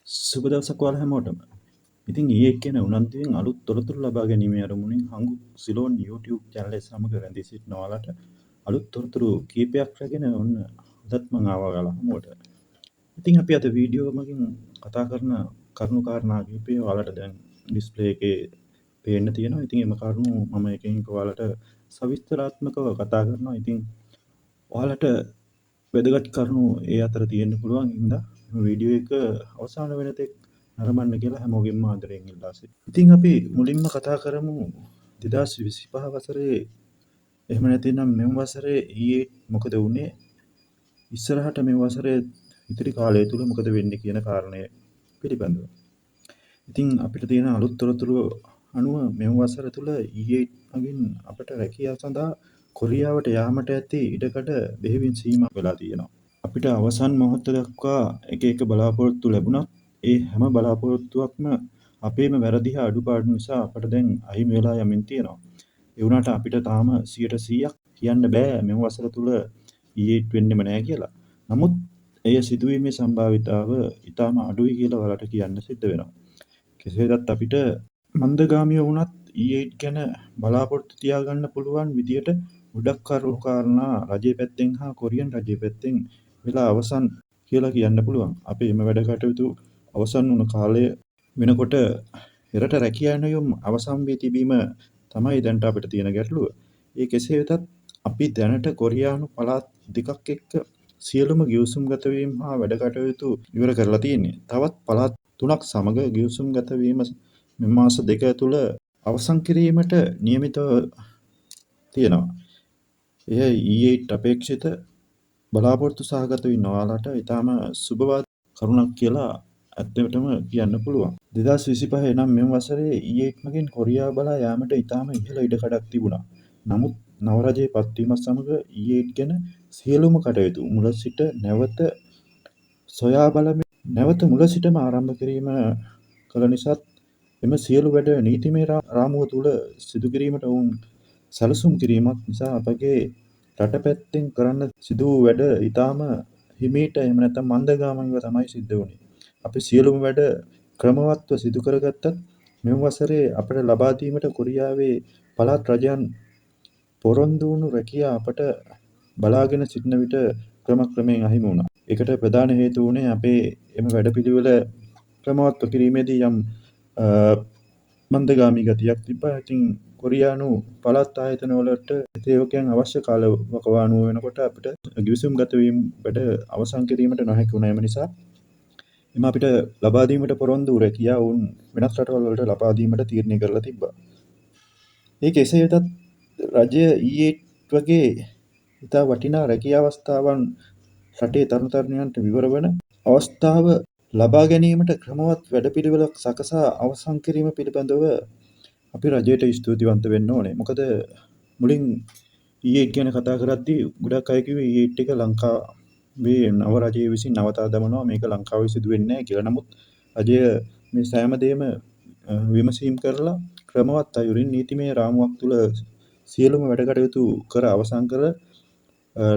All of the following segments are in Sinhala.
සුබ දවසක් ඔයාලා හැමෝටම. ඉතින් ඊයේ කියන උනන්දුවෙන් අලුත් තොරතුරු ලබා ගැනීමේ අරමුණින් හංගු සිලෝන් YouTube channel එක සමග රැඳී සිටින ඔයාලට අලුත් තොරතුරු කීපයක් රැගෙන ඔන්න අදත් මම ආවා ඔයාලා හමුවට. ඉතින් අපි අද වීඩියෝ මගින් කතා කරන කරුණු කාරණා කීපය ඔයාලට දැන් ඩිස්ප්ලේ එකේ පේන්න තියෙනවා. ඉතින් එම කරුණු මම එකින් එක ඔයාලට සවිස්තරාත්මකව කතා කරනවා. ඉතින් ඔයාලට වැදගත් කරුණු ඒ අතර තියෙන්න පුළුවන් හින්දා වීඩියෝ එක අවසාන වෙනතෙක් නරඹන්න කියලා හැමෝගෙන්ම ආදරයෙන් ඉල්ලා සිටිනවා. ඉතින් අපි මුලින්ම කතා කරමු 2025 වසරේ එහෙම නැතිනම් මෙම වසරේ ඊයේ මොකද වුනේ? ඉස්සරහට මේ වසරේ ඉතිරි කාලය තුල මොකද වෙන්නේ කියන කාරණය පිළිබඳව. ඉතින් අපිට තියෙන අලුත් තොරතුරු අනුව මෙම වසර තුල ඊයේ මගින් අපට රැකියාව සඳහා කොරියාවට යාමට ඇති ඉඩකඩ බෙහෙවින් සීමා වෙලා තියෙනවා. අපිට අවසන් මොහොත දක්වා එක එක බලාපොරොත්තු ලැබුණත් ඒ හැම බලාපොරොත්තුවක්ම අපේම වැරදි හා අඩුපාඩු නිසා අපට දැන් අහිමි වෙලා යමින් තියෙනවා. ඒ වුණාට අපිට තාම 100% කියන්න බෑ මෙම වසර තුල ඊයේ වෙන්නෙම නෑ කියලා. නමුත් එය සිදුවීමේ සම්භාවිතාව ඉතාම අඩුයි කියලා ඔයාලට කියන්න සිද්ධ වෙනවා. කෙසේ වෙතත් අපිට මන්දගාමී වුණත් ඊයේ ගැන බලාපොරොත්තු තියාගන්න පුළුවන් විදියට ගොඩක් කරුණු කාරණා රජයේ පැත්තෙන් හා කොරියන් රජයේ පැත්තෙන් වෙලා අවසන් කියලා කියන්න පුළුවන්. අපේ මේ වැඩ කටයුතු අවසන් වුණ කාලය වෙනකොට එරට රැකියා යොම් අවසන් වී තිබීම තමයි දැනට අපිට තියෙන ගැටලුව. ඒ කෙසේ වෙතත් අපි දැනට කොරියානු පළාත් දෙකක් එක්ක සියලුම ගිවිසුම්ගත වීම හා වැඩ කටයුතු ඉවර කරලා තියෙන්නේ. තවත් පළාත් තුනක් සමග ගිවිසුම්ගත වීම මේ මාස දෙක ඇතුළ අවසන් කිරීමට නියමිතව තියෙනවා. එය ඊයේට අපේක්ෂිත බලාපොරොත්තු සහගත වෙන ඔයාලට ඊටාම සුබවත් කරුණක් කියලා ඇත්තටම කියන්න පුළුවන්. 2025 එනම් මෙම වසරේ ඊයේත් මගින් කොරියාව බලා යාමට ඊටාම ඉහළ ඉඩකඩක් තිබුණා. නමුත් නව රජයේ පත්වීමත් සමග ඊයේත් ගැන සියලුම කටයුතු මුල සිට නැවත සොයා බලමින් නැවත මුල සිටම ආරම්භ කිරීම කළ නිසාත් එම සියලු වැඩ නීතිමය රාමුව තුළ සිදු කිරීමට වුන් සැලසුම් කිරීමක් නිසා අපගේ රට පැත්තෙන් කරන්න සිදු වූ වැඩ ඊටාම හිමීට එහෙම නැත්නම් මන්දගාමීව තමයි සිද්ධ වුනේ. අපි සියලුම වැඩ ක්‍රමවත්ව සිදු කරගත්තත් මෙම වසරේ අපට ලබා දීමට කොරියාවේ පළාත් රජයන් පොරොන්දු වුණු රැකියා අපට බලාගෙන සිටින විට ක්‍රමයෙන් අහිමි වුණා. ඒකට ප්‍රධාන හේතුව වුණේ අපේ එම වැඩපිළිවෙල ක්‍රමවත්ව කිරීමේදී යම් මන්දගාමී ගතියක් තිබ්බා. ඉතින් කොරියානු පළාත් ආයතන වලට සේවකයන් අවශ්‍ය කාල වකවානුව වෙනකොට අපිට ගිවිසුම්ගත වීම වැඩ අවසන් කිරීමට නොහැකි වුණා. එම නිසා එම අපිට ලබා දීමට පොරොන්දු රැකියාව වුන් වෙනත් රටවල් වලට ලබා දීමට තීරණය කරලා තිබ්බා. ඒ කෙසේ වෙතත් රජය ඊයේ වගේ ඉතා වටිනා රැකියා අවස්ථාවන් රටේ තරුණ තරුණියන්ට විවර වන අවස්ථාව ලබා ගැනීමට ක්‍රමවත් වැඩපිළිවෙලක් සකසා අවසන් කිරීම පිළිබඳව අපි රජයට ස්තුතිවන්ත වෙන්න ඕනේ. මොකද මුලින් ඊයේ ගැන කතා කරද්දී ගොඩක් අය කිව්වේ ඊයේ එක ලංකාවේ නව රජය විසින් නවතා දමනවා, මේක ලංකාවේ සිදු වෙන්නේ නැහැ කියලා. නමුත් රජය මේ සෑම දෙයක්ම විමසීම් කරලා ක්‍රමවත් අයුරින් නීතිමය රාමුවක් තුළ සියලුම වැඩ කටයුතු කර අවසන් කර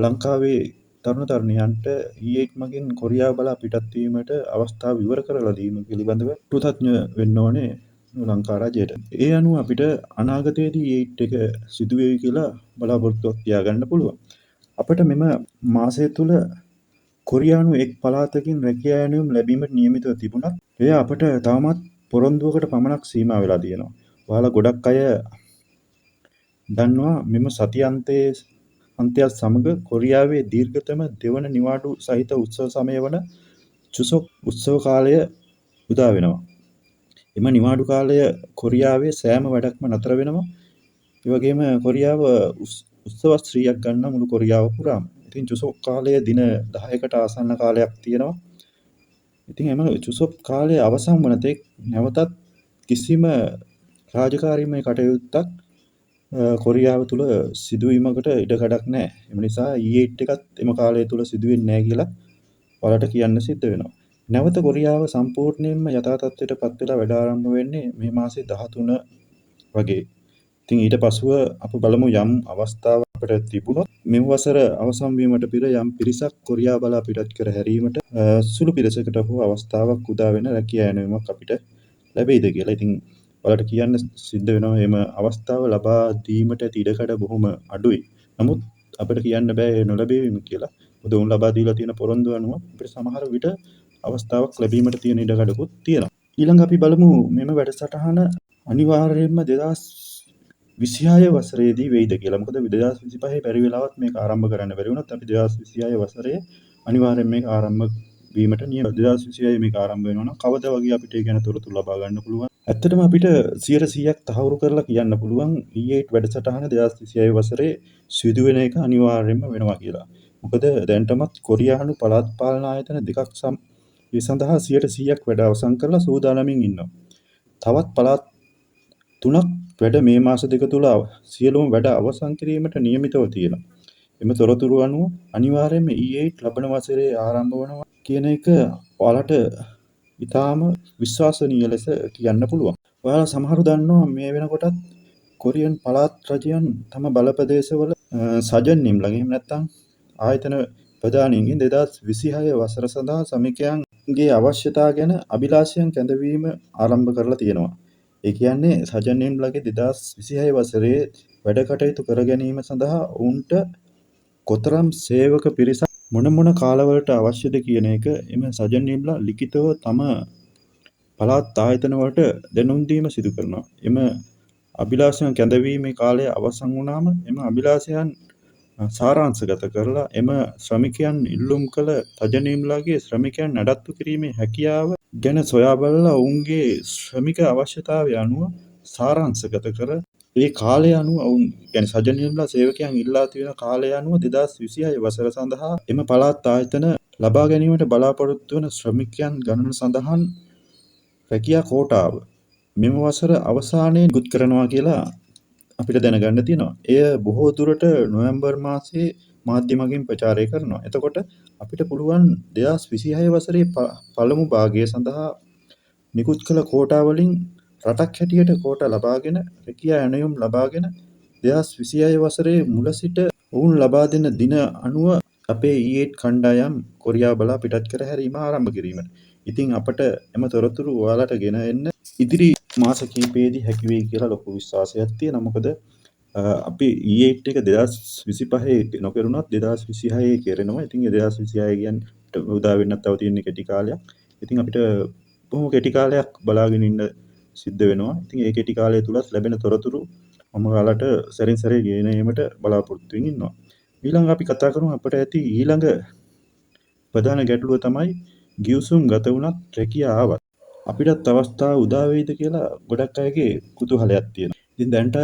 ලංකාවේ තරුණ තරුණියන්ට ඊයේ මගින් කොරියාව බලා පිටත් වීමට අවස්ථාව විවර කරලා දීම පිළිබඳව කෘතඥ වෙන්න ඕනේ ලංකා රජයට. ඒ අනුව අපිට අනාගතයේදී ඊට එක සිදු වෙයි කියලා බලාපොරොත්තුවක් තියාගන්න පුළුවන්. අපිට මෙම මාසය තුල කොරියානු එක් පළාතකින් රැකියා යනුම් ලැබීමට නියමිතව තිබුණත් එය අපට තවමත් පොරොන්දුවකට පමණක් සීමා වෙලා තියෙනවා. ඔයාලා ගොඩක් අය දන්නවා මෙම අන්තයත් සමග කොරියාවේ දීර්ඝතම දෙවන නිවාඩු සහිත උත්සව සමය වන චුසොක් උත්සව කාලය උදා වෙනවා. එම නිවාඩු කාලය කොරියාවේ සෑම වැඩක්ම නතර වෙනවා. ඒ වගේම කොරියාව උත්සවශ්‍රීයක් ගන්න මුළු කොරියාව පුරාම. ඉතින් චුසොක් කාලය දින 10කට ආසන්න කාලයක් තියෙනවා. ඉතින් එම චුසොක් කාලය අවසන් වන තෙක් නැවතත් කිසිම රාජකාරීමය කටයුත්තක් කොරියාව තුළ සිදුවීමකට ඉඩකඩක් නැහැ. එම නිසා ඊයේ එකත් එම කාලය තුළ සිදුවෙන්නේ නැහැ කියලා ඔයාලට කියන්න සිද්ධ වෙනවා. නැවත කොරියාව සම්පූර්ණයෙන්ම යථා තත්ත්වයට පත් වෙලා වැඩ ආරම්භ වෙන්නේ මේ මාසේ 13 වගේ. ඉතින් ඊට පසුව අප බලමු යම් අවස්ථාවක් අපිට තිබුණොත් මෙම වසර අවසන් වීමට පෙර යම් පිරිසක් කොරියා බලා පිටත් කර හැරීමට සුළු පිරිසකට හෝ අවස්ථාවක් උදා වෙන රැකියා යනුවමක් අපිට ලැබෙයිද කියලා. ඉතින් ඔයාලට කියන්න සිද්ධ වෙනවා එහෙම අවස්ථාව ලබා දීමට ඇති ඉඩකඩ බොහොම අඩුයි. නමුත් අපිට කියන්න බෑ ඒ නොලැබෙවීම කියලා. මොකද උන් ලබා දීලා තියෙන පොරොන්දු අනුව අපිට සමහර විට අවස්ථාවක් ලැබීමට තියෙන ඉඩකඩකුත් තියෙනවා. ඊළඟ අපි බලමු මෙම වැඩසටහන අනිවාර්යයෙන්ම 2026 වසරේදී වෙයිද කියලා. මොකද 2025 බැරි වෙලාවත් මේක ආරම්භ කරන්න බැරි වුණත් අපි 2026 වසරේ අනිවාර්යෙන් මේක ආරම්භ වීමට නියම 2026 මේක ආරම්භ වෙනවා නම් කවද වගේ අපිට ඒ ගැන තොරතුරු ලබා ගන්න පුළුවන්. ඇත්තටම අපිට 100%ක් තහවුරු කරලා කියන්න පුළුවන් E8 වැඩසටහන 2026 වසරේ සිදුවෙන එක අනිවාර්යෙන්ම වෙනවා කියලා. මොකද දැනටමත් කොරියානු පළාත් පාලන ආයතන දෙකක් ඒ සඳහා 100%ක් වැඩ අවසන් කරලා සූදානමින් ඉන්නවා. තවත් පළාත් 3ක් වැඩ මේ මාස දෙක තුල සියලුම වැඩ අවසන් කිරීමට නියමිතව තියෙනවා. එම තොරතුරු අනුව අනිවාර්යයෙන්ම E8 ලබන වසරේ ආරම්භ වෙනවා කියන එක ඔයාලට ඉතාම විශ්වාසනීය ලෙස කියන්න පුළුවන්. ඔයාලා සමහරු දන්නවා මේ වෙනකොටත් කොරියන් පළාත් රජයන් තම බලපදේශවල සජන් නිම්ලගේ එහෙම නැත්නම් ආයතන ප්‍රධානීන්ගෙන් 2026 වසර සඳහා ශ්‍රමිකයන්ගේ අවශ්‍යතා ගැන අභිලාෂයන් කැඳවීම ආරම්භ කරලා තියෙනවා. ඒ කියන්නේ සජන් නිම්ලගේ 2026 වසරේ වැඩ කටයුතු කර ගැනීම සඳහා ඔවුන්ට කොතරම් සේවක පිරිසක් මොන කාලවලට අවශ්‍යද කියන එක එම සජන් නිම්ලා ලිඛිතව තම පළාත් ආයතන වලට දැනුම් දීම සිදු කරනවා. එම අභිලාෂයන් කැඳවීමේ කාලය අවසන් වුණාම එම අභිලාෂයන් සාරාංශගත කරලා එම ශ්‍රමිකයන් ඉල්ලුම් කළ සජන් නිම්ලාගේ ශ්‍රමිකයන් නඩත්තු කිරීමේ හැකියාව ගැන සොයා බලලා ඔවුන්ගේ ශ්‍රමික අවශ්‍යතාවය අනුව සාරාංශගත කර ඒ කාලය අනුව ඔවුන් يعني සජන් නිම්ලා සේවකයන් ඉල්ලා තියෙන කාලය අනුව 2026 වසර සඳහා එම පළාත් ආයතන ලබා ගැනීමට බලාපොරොත්තු වන ශ්‍රමිකයන් ගණන සඳහන් රැකියා කෝටාව මෙම වසර අවසානයේ නිකුත් කරනවා කියලා අපිට දැනගන්න තියෙනවා. එය බොහෝ දුරට නොවැම්බර් මාසයේ මාධ්‍ය මගින් ප්‍රචාරය කරනවා. එතකොට අපිට පුළුවන් 2026 වසරේ පළමු භාගය සඳහා නිකුත් කළ කෝටා වලින් රටක් හැටියට කෝටා ලබාගෙන රැකියා ඇණයුම් ලබාගෙන 2026 වසරේ මුල සිට ඔවුන් ලබා දෙන දින අනුව අපේ E8 කණ්ඩායම් කොරියාව බලා පිටත් කර හැරීම ආරම්භ කිරීමට. ඉතින් අපට එම තොරතුරු ඔයාලට ගෙන එන්න ඉදිරි මාස කිහිපයේදී හැකි වෙයි කියලා ලොකු විශ්වාසයක් තියෙනවා. මොකද අපි E8 එක 2025 නොකරුණත් 2026 කෙරෙනවා. ඉතින් 2026 කියන්නේ උදා වෙන්නත් තව තියෙන කෙටි කාලයක්. ඉතින් අපිට බොහොම කෙටි කාලයක් බලාගෙන ඉන්න සිද්ධ වෙනවා. ඉතින් ඒ කෙටි කාලය තුලත් ලැබෙන තොරතුරු මම ඔයාලට සැරින් සැරේ ගෙන ඒමට බලාපොරොත්තු වෙමින් ඉන්නවා. ඊළඟ අපි කතා කරමු අපිට ඇති ඊළඟ ප්‍රධාන ගැටලුව තමයි ගිවිසුම් ගත වුණත් රැකියාව ආවත් අපිටත් අවස්ථාව උදා වෙයිද කියලා ගොඩක් අයගේ කුතුහලයක් තියෙනවා. ඉතින් දැනට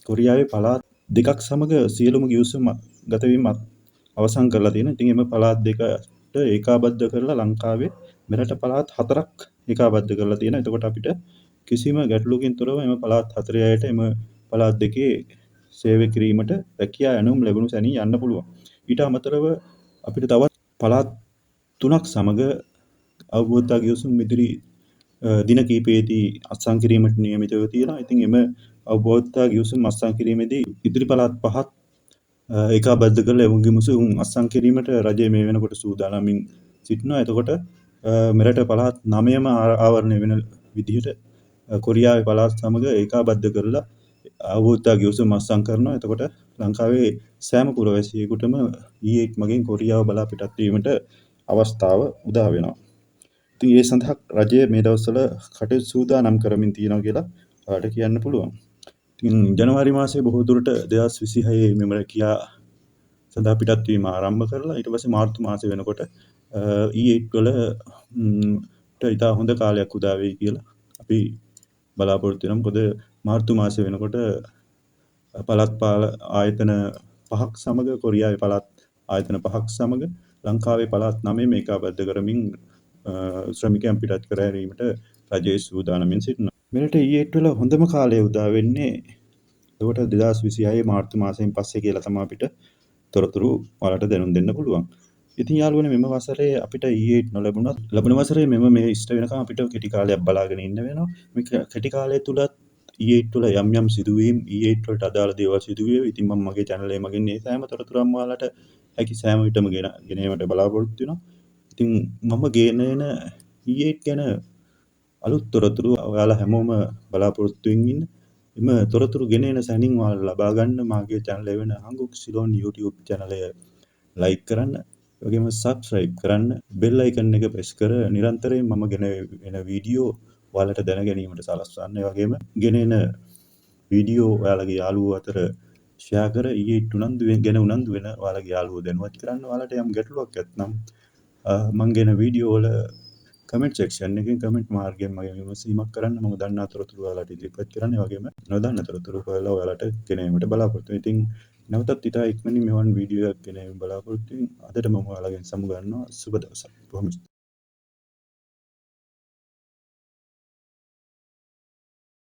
කොරියාවේ පළාත් දෙකක් සමග සියලුම ගිවිසුම් ගත වීම අවසන් කරලා තියෙනවා. ඉතින් එම පළාත් දෙකට ඒකාබද්ධ කරලා ලංකාවේ මෙරට පළාත් 4ක් ඒකාබද්ධ කරලා තියෙනවා. එතකොට අපිට කිසිම ගැටලුවකින් තොරව එම පළාත් 4 අයට එම පළාත් දෙකේ සේවය කිරීමට රැකියා ඇණුම් ලැබුණු සැනින් යන්න පුළුවන්. ඊට අමතරව අපිට තවත් පළාත් 3ක් සමග අවබෝධතා ගිවිසුම් ඉදිරි දින කිහිපයේදී අත්සන් කිරීමට නියමිතව තියෙනවා. ඉතින් එම අවබෝධතා ගිවිසුම් අත්සන් කිරීමේදී ඉදිරි පළාත් 5ක් ඒකාබද්ධ කරලා එම ගිවිසුම් අත්සන් කිරීමට රජය මේ වෙනකොට සූදානම්ින් සිටිනවා. එතකොට මෙරට පළාත් 9ම ආවරණය වෙන විදිහට කොරියාවේ පළාත් සමග ඒකාබද්ධ කරලා අවබෝධතා ගිවිසුම් අත්සන් කරනවා. එතකොට ලංකාවේ සෑම පුරවැසියෙකුටම E8 මගින් කොරියාව බලා පිටත් වීමට අවස්ථාව උදා වෙනවා. ඉතින් ඒ සඳහා රජය මේ දවස්වල කටයුතු සූදානම් කරමින් තියෙනවා කියලා ඔයාලට කියන්න පුළුවන්. ඉතින් ජනවාරි මාසයේ බොහෝ දුරට 2026 මෙම රැකියා සඳහා පිටත් වීම ආරම්භ කරලා ඊට පස්සේ මාර්තු මාසෙ වෙනකොට E8 වලට ඉතා හොඳ කාලයක් උදා වෙයි කියලා අපි බලාපොරොත්තු වෙනවා. මොකද මාර්තු මාසෙ වෙනකොට පළාත් ආයතන 5ක් සමග කොරියාවේ පළාත් ආයතන 5ක් සමග ලංකාවේ පළාත් 9 මේකාබද්ධ කරමින් ශ්‍රමිකයන් පිටත් කර හැරීමට රජයේ සූදානමින් සිටිනවා. මෙරට E8 වල හොඳම කාලය උදා වෙන්නේ එතකොට 2026 මාර්තු මාසයෙන් පස්සේ කියලා තමයි අපිට තොරතුරු ඔයාලට දැනුම් දෙන්න පුළුවන්. ඉතින් යාළුවනේ මෙම වසරේ අපිට E8 නොලැබුණත් ලබන වසරේ මේ ඉෂ්ට වෙනකම් අපිට කෙටි කාලයක් බලාගෙන ඉන්න වෙනවා. මේ කෙටි කාලය තුලත් E8 වල යම් යම් සිදුවීම් E8 වලට අදාළ දේවල් සිදුවේ. ඉතින් මම මගේ channel එක මගින් මේ සෑම තොරතුරක්ම ඔයාලට හැකි සෑම විටම ගෙනීමට බලාපොරොත්තු වෙනවා. ඉතින් මම ගෙන එන E8 ගැන අලුත් තොරතුරු ඔයාලා හැමෝම බලාපොරොත්තුෙන් ඉන්න. එම තොරතුරු ගෙන එන සැනින් ඔයාලා ලබා ගන්න මාගේ channel එක වෙන හංගුක් සිලෝන් YouTube channel එක like කරන්න. ඒ වගේම subscribe කරන්න. bell icon එක press කර නිරන්තරයෙන් මම ගෙන එන වීඩියෝ ඔයාලට දැන ගැනීමට සලස්වන්න. ඒ වගේම ගෙන එන වීඩියෝ ඔයාලගේ යාළුවෝ අතර share කර E8 ගැන උනන්දු වෙන ඔයාලගේ යාළුවෝ දැනුවත් කරන්න. ඔයාලට යම් ගැටලුවක් ඇත්නම් මං ගෙන වීඩියෝ වල කමෙන්ට් සෙක්ෂන් එකෙන් කමෙන්ට් මාර්ගයෙන් මගේ විමසීමක් කරන්න. මම දන්නා තොරතුරු ඔයාලට ඉදිරිපත් කරන්න. ඒ වගේම නොදන්න තොරතුරු හොයලා ඔයාලට ගෙනීමට බලාපොරොත්තු වෙනවා. ඉතින් නැවතත් ඉතා ඉක්මනින් මෙවන් වීඩියෝ එකක් ගෙනීම බලාපොරොත්තු වෙමින් අදට මම ඔයාලගෙන් සමු ගන්නවා. සුබ දවසක්. බොහොම